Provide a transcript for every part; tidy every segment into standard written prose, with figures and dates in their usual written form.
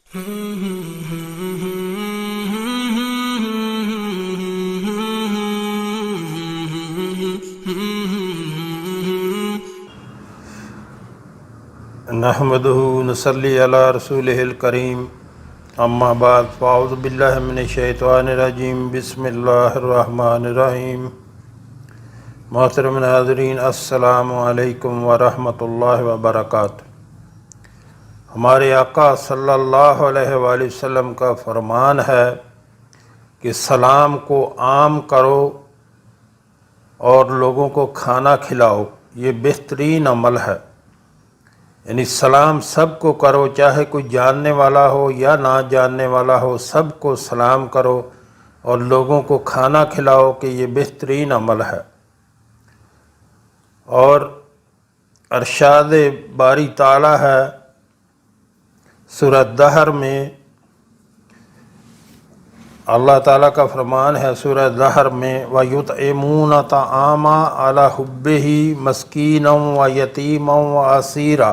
نحمدہ نصلی علی رسولہ الکریم، اما بعد فاعوذ باللہ من الشیطان الرجیم، بسم اللہ الرحمن الرحیم۔ محترم ناظرین، السلام علیکم ورحمۃ اللہ وبرکاتہ۔ ہمارے آقا صلی اللہ علیہ وآلہ وسلم کا فرمان ہے کہ سلام کو عام کرو اور لوگوں کو کھانا کھلاؤ، یہ بہترین عمل ہے۔ یعنی سلام سب کو کرو، چاہے کوئی جاننے والا ہو یا نہ جاننے والا ہو، سب کو سلام کرو اور لوگوں کو کھانا کھلاؤ، کہ یہ بہترین عمل ہے۔ اور ارشاد باری تعالی ہے سورہ دہر میں، اللہ تعالیٰ کا فرمان ہے سورہ دہر میں، وَيُطْعِمُونَ الطَّعَامَ عَلَىٰ حُبِّهِ مِسْكِينًا وَيَتِيمًا وَأَسِيرًا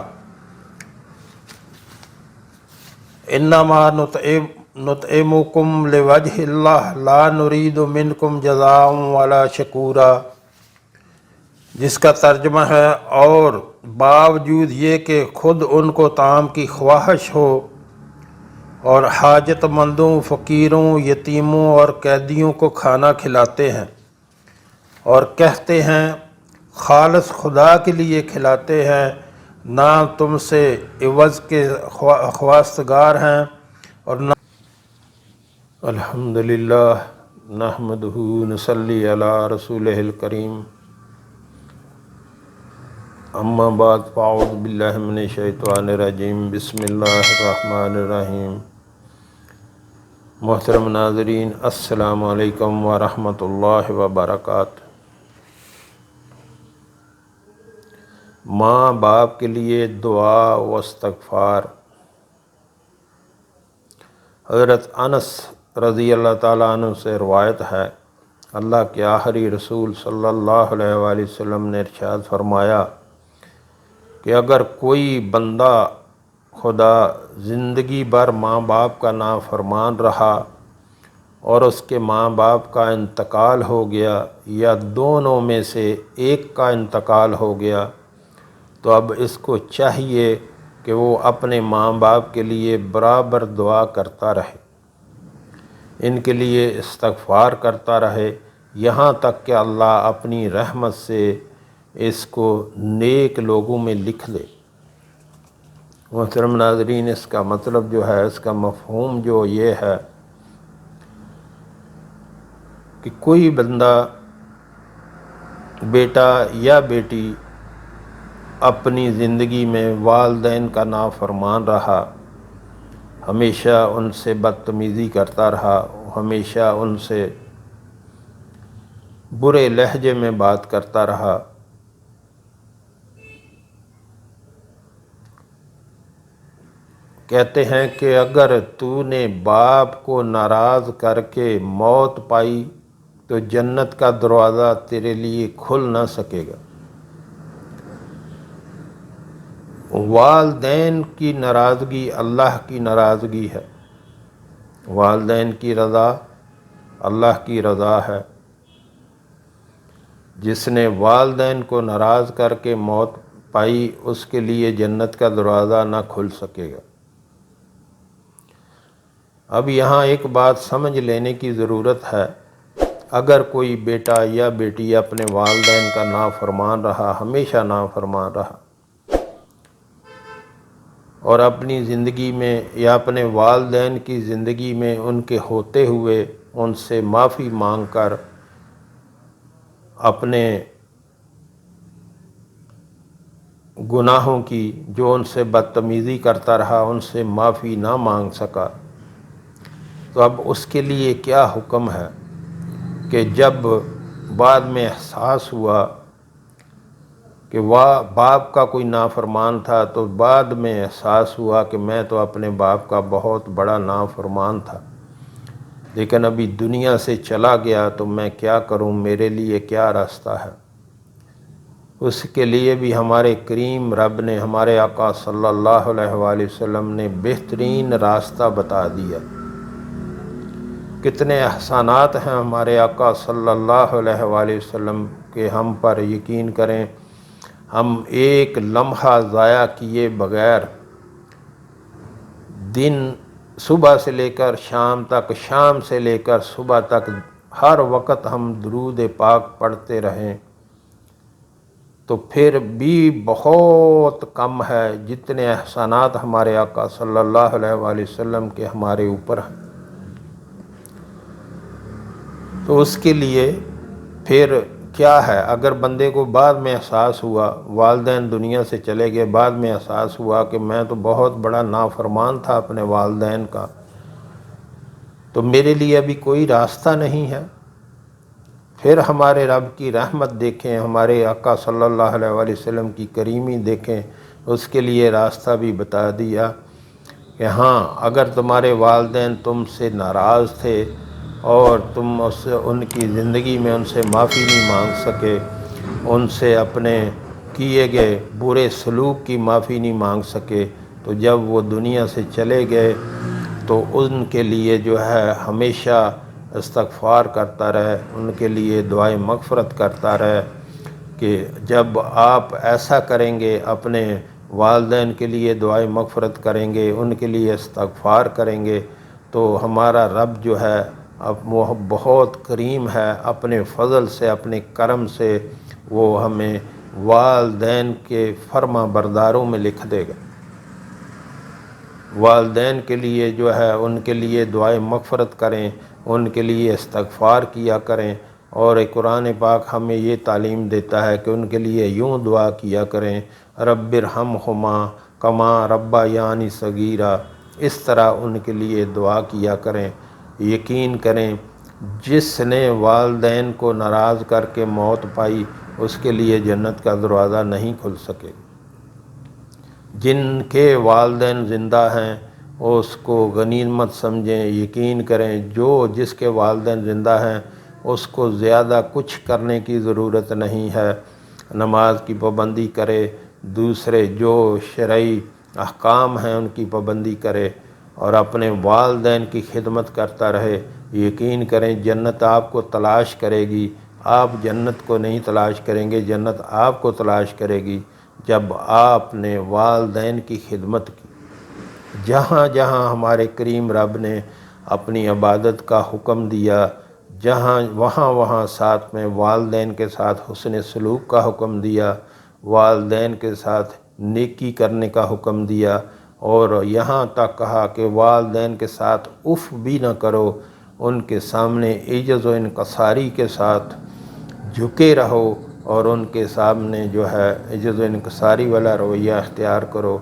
انما نطعمکم لوجہ اللہ لا نرید منکم جزاء ولا شکورا، جس کا ترجمہ ہے، اور باوجود یہ کہ خود ان کو طعام کی خواہش ہو اور حاجت مندوں، فقیروں، یتیموں اور قیدیوں کو کھانا کھلاتے ہیں، اور کہتے ہیں خالص خدا کے لیے کھلاتے ہیں، نہ تم سے عوض کے خواستگار ہیں، اور نہ الحمدللہ نحمدہ نصلی علی رسولہ الکریم، اما بعد فاعوذ باللہ من الشیطان الرجیم، بسم اللہ الرحمن الرحیم۔ محترم ناظرین، السلام علیکم ورحمۃ اللہ وبرکاتہ۔ ماں باپ کے لیے دعا و استغفار۔ حضرت انس رضی اللہ تعالیٰ عنہ سے روایت ہے، اللہ کے آخری رسول صلی اللہ علیہ وآلہ وسلم نے ارشاد فرمایا کہ اگر کوئی بندہ خدا زندگی بھر ماں باپ کا نافرمان رہا اور اس کے ماں باپ کا انتقال ہو گیا یا دونوں میں سے ایک کا انتقال ہو گیا، تو اب اس کو چاہیے کہ وہ اپنے ماں باپ کے لیے برابر دعا کرتا رہے، ان کے لیے استغفار کرتا رہے، یہاں تک کہ اللہ اپنی رحمت سے اس کو نیک لوگوں میں لکھ دے۔ محترم ناظرین، اس کا مطلب جو ہے، اس کا مفہوم جو یہ ہے کہ کوئی بندہ، بیٹا یا بیٹی اپنی زندگی میں والدین کا نافرمان رہا، ہمیشہ ان سے بدتمیزی کرتا رہا، ہمیشہ ان سے برے لہجے میں بات کرتا رہا، کہتے ہیں کہ اگر تو نے باپ کو ناراض کر کے موت پائی تو جنت کا دروازہ تیرے لیے کھل نہ سکے گا۔ والدین کی ناراضگی اللہ کی ناراضگی ہے، والدین کی رضا اللہ کی رضا ہے۔ جس نے والدین کو ناراض کر کے موت پائی، اس کے لیے جنت کا دروازہ نہ کھل سکے گا۔ اب یہاں ایک بات سمجھ لینے کی ضرورت ہے، اگر کوئی بیٹا یا بیٹی اپنے والدین کا نافرمان رہا، ہمیشہ نافرمان رہا، اور اپنی زندگی میں یا اپنے والدین کی زندگی میں ان کے ہوتے ہوئے ان سے معافی مانگ کر اپنے گناہوں کی، جو ان سے بدتمیزی کرتا رہا، ان سے معافی نہ مانگ سکا، تو اب اس کے لیے کیا حکم ہے کہ جب بعد میں احساس ہوا کہ باپ کا کوئی نافرمان تھا، تو بعد میں احساس ہوا کہ میں تو اپنے باپ کا بہت بڑا نافرمان تھا، لیکن ابھی دنیا سے چلا گیا تو میں کیا کروں، میرے لیے کیا راستہ ہے؟ اس کے لیے بھی ہمارے کریم رب نے، ہمارے آقا صلی اللہ علیہ وآلہ وسلم نے بہترین راستہ بتا دیا۔ کتنے احسانات ہیں ہمارے آقا صلی اللہ علیہ وآلہ وسلم کے ہم پر، یقین کریں ہم ایک لمحہ ضائع کیے بغیر دن صبح سے لے کر شام تک، شام سے لے کر صبح تک ہر وقت ہم درود پاک پڑھتے رہیں تو پھر بھی بہت کم ہے جتنے احسانات ہمارے آقا صلی اللہ علیہ وآلہ وسلم کے ہمارے اوپر ہیں۔ تو اس کے لیے پھر کیا ہے، اگر بندے کو بعد میں احساس ہوا، والدین دنیا سے چلے گئے، بعد میں احساس ہوا کہ میں تو بہت بڑا نافرمان تھا اپنے والدین کا، تو میرے لیے ابھی کوئی راستہ نہیں ہے، پھر ہمارے رب کی رحمت دیکھیں، ہمارے آقا صلی اللہ علیہ وآلہ وسلم کی کریمی دیکھیں، اس کے لیے راستہ بھی بتا دیا کہ ہاں اگر تمہارے والدین تم سے ناراض تھے اور تم ان کی زندگی میں ان سے معافی نہیں مانگ سکے، ان سے اپنے کیے گئے برے سلوک کی معافی نہیں مانگ سکے، تو جب وہ دنیا سے چلے گئے تو ان کے لیے جو ہے ہمیشہ استغفار کرتا رہے، ان کے لیے دعائے مغفرت کرتا رہے کہ جب آپ ایسا کریں گے، اپنے والدین کے لیے دعائے مغفرت کریں گے، ان کے لیے استغفار کریں گے، تو ہمارا رب جو ہے اب وہ بہت کریم ہے، اپنے فضل سے، اپنے کرم سے وہ ہمیں والدین کے فرما برداروں میں لکھ دے گا۔ والدین کے لیے جو ہے ان کے لیے دعائے مغفرت کریں، ان کے لیے استغفار کیا کریں، اور قرآن پاک ہمیں یہ تعلیم دیتا ہے کہ ان کے لیے یوں دعا کیا کریں، رب ارحمہما کما ربیانی صغیرا، اس طرح ان کے لیے دعا کیا کریں۔ یقین کریں جس نے والدین کو ناراض کر کے موت پائی اس کے لیے جنت کا دروازہ نہیں کھل سکے۔ جن کے والدین زندہ ہیں اس کو غنیمت سمجھیں، یقین کریں جس کے والدین زندہ ہیں اس کو زیادہ کچھ کرنے کی ضرورت نہیں ہے، نماز کی پابندی کرے، دوسرے جو شرعی احکام ہیں ان کی پابندی کرے اور اپنے والدین کی خدمت کرتا رہے۔ یقین کریں جنت آپ کو تلاش کرے گی، آپ جنت کو نہیں تلاش کریں گے، جنت آپ کو تلاش کرے گی جب آپ نے والدین کی خدمت کی۔ جہاں جہاں ہمارے کریم رب نے اپنی عبادت کا حکم دیا، وہاں ساتھ میں والدین کے ساتھ حسن سلوک کا حکم دیا، والدین کے ساتھ نیکی کرنے کا حکم دیا، اور یہاں تک کہا کہ والدین کے ساتھ اف بھی نہ کرو، ان کے سامنے عجز و انکساری کے ساتھ جھکے رہو اور ان کے سامنے جو ہے عجز و انکساری والا رویہ اختیار کرو۔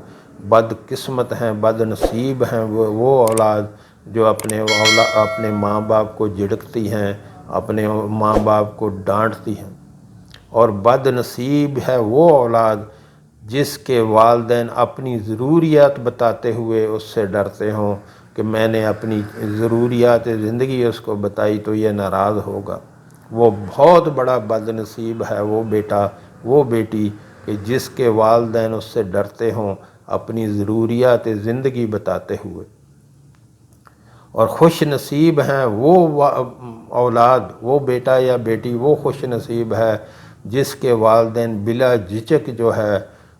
بد قسمت ہیں، بد نصیب ہیں وہ اولاد جو اپنے ماں باپ کو جھڑکتی ہیں، اپنے ماں باپ کو ڈانٹتی ہیں، اور بد نصیب ہے وہ اولاد جس کے والدین اپنی ضروریات بتاتے ہوئے اس سے ڈرتے ہوں کہ میں نے اپنی ضروریات زندگی اس کو بتائی تو یہ ناراض ہوگا۔ وہ بہت بڑا بد نصیب ہے وہ بیٹا، وہ بیٹی کہ جس کے والدین اس سے ڈرتے ہوں اپنی ضروریات زندگی بتاتے ہوئے۔ اور خوش نصیب ہیں وہ اولاد، وہ بیٹا یا بیٹی، وہ خوش نصیب ہے جس کے والدین بلا جھجک جو ہے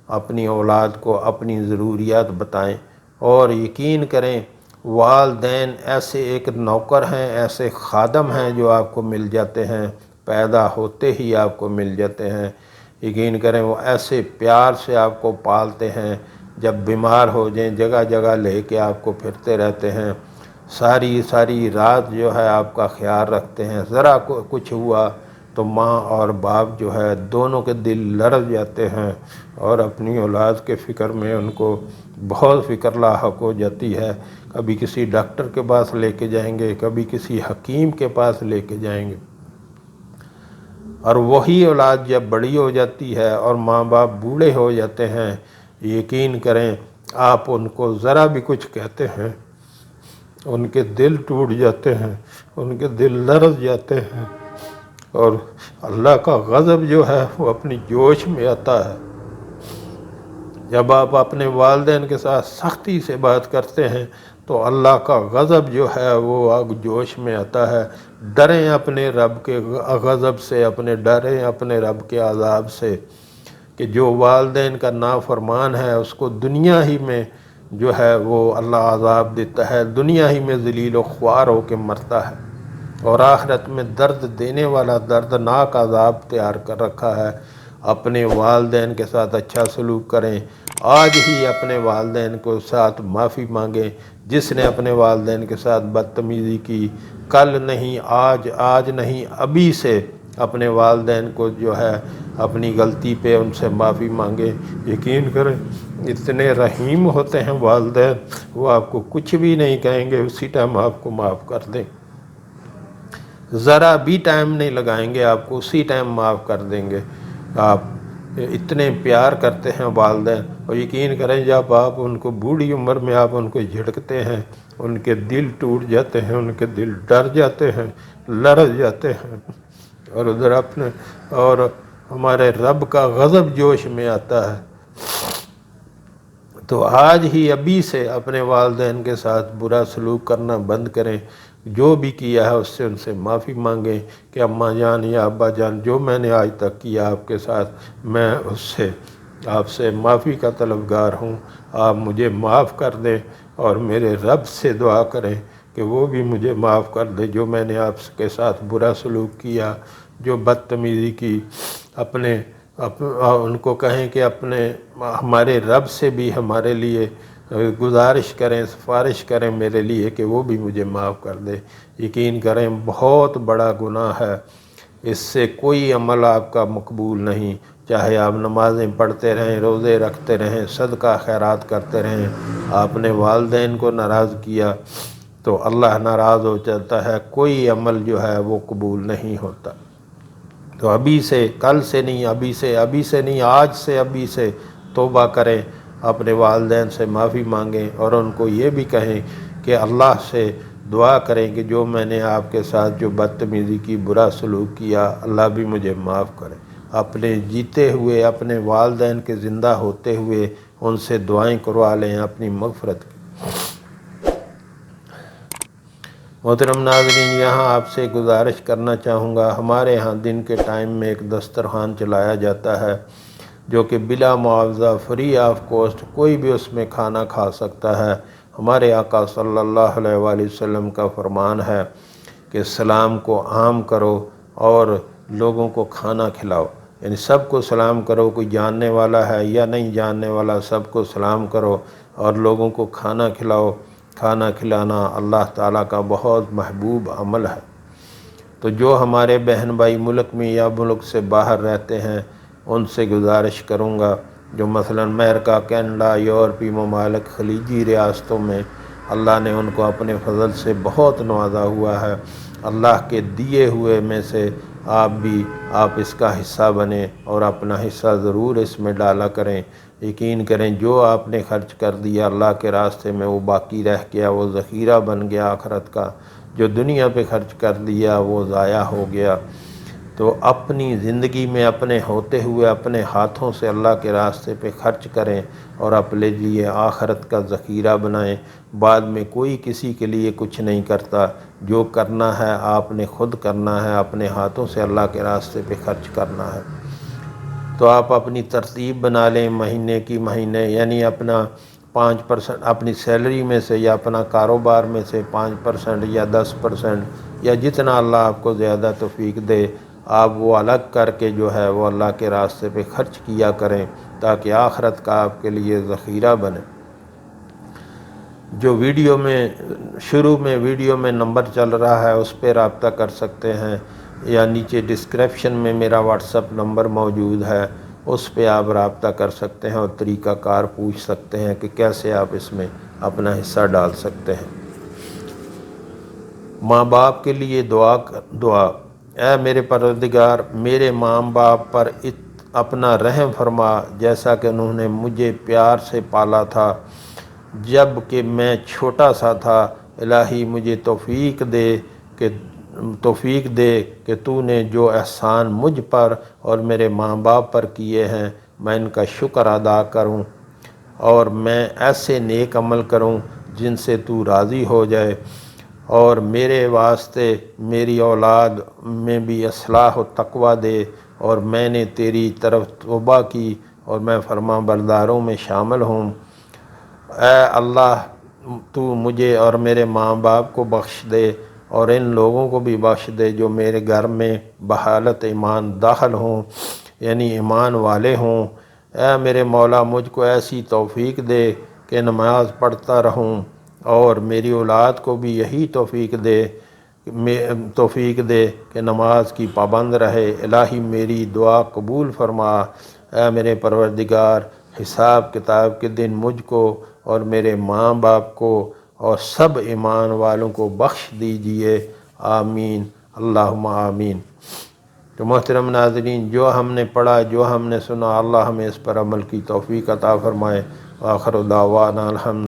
اپنی اولاد کو اپنی ضروریات بتائیں۔ اور یقین کریں والدین ایسے ایک نوکر ہیں، ایسے خادم ہیں جو آپ کو مل جاتے ہیں، پیدا ہوتے ہی آپ کو مل جاتے ہیں۔ یقین کریں وہ ایسے پیار سے آپ کو پالتے ہیں، جب بیمار ہو جائیں جگہ جگہ لے کے آپ کو پھرتے رہتے ہیں، ساری رات جو ہے آپ کا خیال رکھتے ہیں، ذرا کچھ ہوا تو ماں اور باپ جو ہے دونوں کے دل لرز جاتے ہیں اور اپنی اولاد کے فکر میں ان کو بہت فکر لاحق ہو جاتی ہے۔ کبھی کسی ڈاکٹر کے پاس لے کے جائیں گے، کبھی کسی حکیم کے پاس لے کے جائیں گے، اور وہی اولاد جب بڑی ہو جاتی ہے اور ماں باپ بوڑھے ہو جاتے ہیں، یقین کریں آپ ان کو ذرا بھی کچھ کہتے ہیں ان کے دل ٹوٹ جاتے ہیں، ان کے دل لرز جاتے ہیں، اور اللہ کا غضب جو ہے وہ اپنی جوش میں آتا ہے۔ جب آپ اپنے والدین کے ساتھ سختی سے بات کرتے ہیں تو اللہ کا غضب جو ہے وہ آگ جوش میں آتا ہے۔ ڈریں اپنے رب کے غضب سے، ڈریں اپنے رب کے عذاب سے، کہ جو والدین کا نافرمان ہے اس کو دنیا ہی میں جو ہے وہ اللہ عذاب دیتا ہے، دنیا ہی میں ذلیل و خوار ہو کے مرتا ہے، اور آخرت میں درد دینے والا دردناک عذاب تیار کر رکھا ہے۔ اپنے والدین کے ساتھ اچھا سلوک کریں، آج ہی اپنے والدین کو ساتھ معافی مانگیں۔ جس نے اپنے والدین کے ساتھ بدتمیزی کی، کل نہیں، آج نہیں، ابھی سے اپنے والدین کو جو ہے اپنی غلطی پہ ان سے معافی مانگیں۔ یقین کریں اتنے رحیم ہوتے ہیں والدین، وہ آپ کو کچھ بھی نہیں کہیں گے، اسی ٹائم آپ کو معاف کر دیں، ذرا بھی ٹائم نہیں لگائیں گے، آپ کو اسی ٹائم معاف کر دیں گے۔ آپ اتنے پیار کرتے ہیں والدین، اور یقین کریں جب آپ ان کو بوڑھی عمر میں آپ ان کو جھڑکتے ہیں، ان کے دل ٹوٹ جاتے ہیں، ان کے دل ڈر جاتے ہیں، لرز جاتے ہیں، اور ادھر اور ہمارے رب کا غضب جوش میں آتا ہے۔ تو آج ہی ابھی سے اپنے والدین کے ساتھ برا سلوک کرنا بند کریں، جو بھی کیا ہے اس سے ان سے معافی مانگیں کہ اماں جان یا ابا جان جو میں نے آج تک کیا آپ کے ساتھ، میں اس سے آپ سے معافی کا طلبگار ہوں، آپ مجھے معاف کر دیں، اور میرے رب سے دعا کریں کہ وہ بھی مجھے معاف کر دے جو میں نے آپ کے ساتھ برا سلوک کیا، جو بدتمیزی کی۔ ان کو کہیں کہ ہمارے رب سے بھی ہمارے لیے گزارش کریں، سفارش کریں میرے لیے کہ وہ بھی مجھے معاف کر دے۔ یقین کریں بہت بڑا گناہ ہے، اس سے کوئی عمل آپ کا مقبول نہیں، چاہے آپ نمازیں پڑھتے رہیں، روزے رکھتے رہیں، صدقہ خیرات کرتے رہیں، آپ نے والدین کو ناراض کیا تو اللہ ناراض ہو جاتا ہے، کوئی عمل جو ہے وہ قبول نہیں ہوتا۔ تو ابھی سے، کل سے نہیں، ابھی سے نہیں، آج سے ابھی سے توبہ کریں، اپنے والدین سے معافی مانگیں، اور ان کو یہ بھی کہیں کہ اللہ سے دعا کریں کہ جو میں نے آپ کے ساتھ جو بدتمیزی کی، برا سلوک کیا، اللہ بھی مجھے معاف کرے۔ اپنے جیتے ہوئے، اپنے والدین کے زندہ ہوتے ہوئے ان سے دعائیں کروا لیں اپنی مغفرت کی۔ محترم ناظرین، یہاں آپ سے گزارش کرنا چاہوں گا، ہمارے ہاں دن کے ٹائم میں ایک دسترخوان چلایا جاتا ہے جو کہ بلا معاوضہ، فری آف کاسٹ، کوئی بھی اس میں کھانا کھا سکتا ہے۔ ہمارے آقا صلی اللہ علیہ وآلہ وسلم کا فرمان ہے کہ سلام کو عام کرو اور لوگوں کو کھانا کھلاؤ، یعنی سب کو سلام کرو، کوئی جاننے والا ہے یا نہیں جاننے والا، سب کو سلام کرو اور لوگوں کو کھانا کھلاؤ۔ کھانا کھلانا اللہ تعالیٰ کا بہت محبوب عمل ہے۔ تو جو ہمارے بہن بھائی ملک میں یا ملک سے باہر رہتے ہیں ان سے گزارش کروں گا، جو مثلا امریکہ، کینیڈا، یورپی ممالک، خلیجی ریاستوں میں اللہ نے ان کو اپنے فضل سے بہت نوازا ہوا ہے، اللہ کے دیے ہوئے میں سے آپ اس کا حصہ بنیں اور اپنا حصہ ضرور اس میں ڈالا کریں۔ یقین کریں جو آپ نے خرچ کر دیا اللہ کے راستے میں وہ باقی رہ گیا، وہ ذخیرہ بن گیا آخرت کا۔ جو دنیا پہ خرچ کر دیا وہ ضائع ہو گیا۔ تو اپنی زندگی میں اپنے ہوتے ہوئے اپنے ہاتھوں سے اللہ کے راستے پہ خرچ کریں اور اپنے لیے آخرت کا ذخیرہ بنائیں۔ بعد میں کوئی کسی کے لیے کچھ نہیں کرتا، جو کرنا ہے آپ نے خود کرنا ہے، اپنے ہاتھوں سے اللہ کے راستے پہ خرچ کرنا ہے۔ تو آپ اپنی ترتیب بنا لیں مہینے کی مہینے، یعنی اپنا 5% اپنی سیلری میں سے یا اپنا کاروبار میں سے 5% یا 10% یا جتنا اللہ آپ کو زیادہ توفیق دے، آپ وہ الگ کر کے جو ہے وہ اللہ کے راستے پہ خرچ کیا کریں تاکہ آخرت کا آپ کے لیے ذخیرہ بنے۔ جو شروع میں ویڈیو میں نمبر چل رہا ہے اس پہ رابطہ کر سکتے ہیں، یا نیچے ڈسکرپشن میں میرا واٹس ایپ نمبر موجود ہے، اس پہ آپ رابطہ کر سکتے ہیں اور طریقہ کار پوچھ سکتے ہیں کہ کیسے آپ اس میں اپنا حصہ ڈال سکتے ہیں۔ ماں باپ کے لیے دعا۔ اے میرے پروردگار، میرے ماں باپ پر اپنا رحم فرما، جیسا کہ انہوں نے مجھے پیار سے پالا تھا جب کہ میں چھوٹا سا تھا۔ الہی مجھے توفیق دے کہ توفیق دے کہ تو نے جو احسان مجھ پر اور میرے ماں باپ پر کیے ہیں میں ان کا شکر ادا کروں اور میں ایسے نیک عمل کروں جن سے تو راضی ہو جائے، اور میرے واسطے میری اولاد میں بھی اصلاح و تقوی دے، اور میں نے تیری طرف توبہ کی اور میں فرما برداروں میں شامل ہوں۔ اے اللہ تو مجھے اور میرے ماں باپ کو بخش دے اور ان لوگوں کو بھی بخش دے جو میرے گھر میں بحالت ایمان داخل ہوں، یعنی ایمان والے ہوں۔ اے میرے مولا مجھ کو ایسی توفیق دے کہ نماز پڑھتا رہوں، اور میری اولاد کو بھی یہی توفیق دے کہ نماز کی پابند رہے۔ الہی میری دعا قبول فرما۔ اے میرے پروردگار حساب کتاب کے دن مجھ کو اور میرے ماں باپ کو اور سب ایمان والوں کو بخش دیجئے، آمین اللہم آمین۔ تو محترم ناظرین، جو ہم نے پڑھا، جو ہم نے سنا، اللہ ہمیں اس پر عمل کی توفیق عطا فرمائے۔ آخر دعوانا الحمد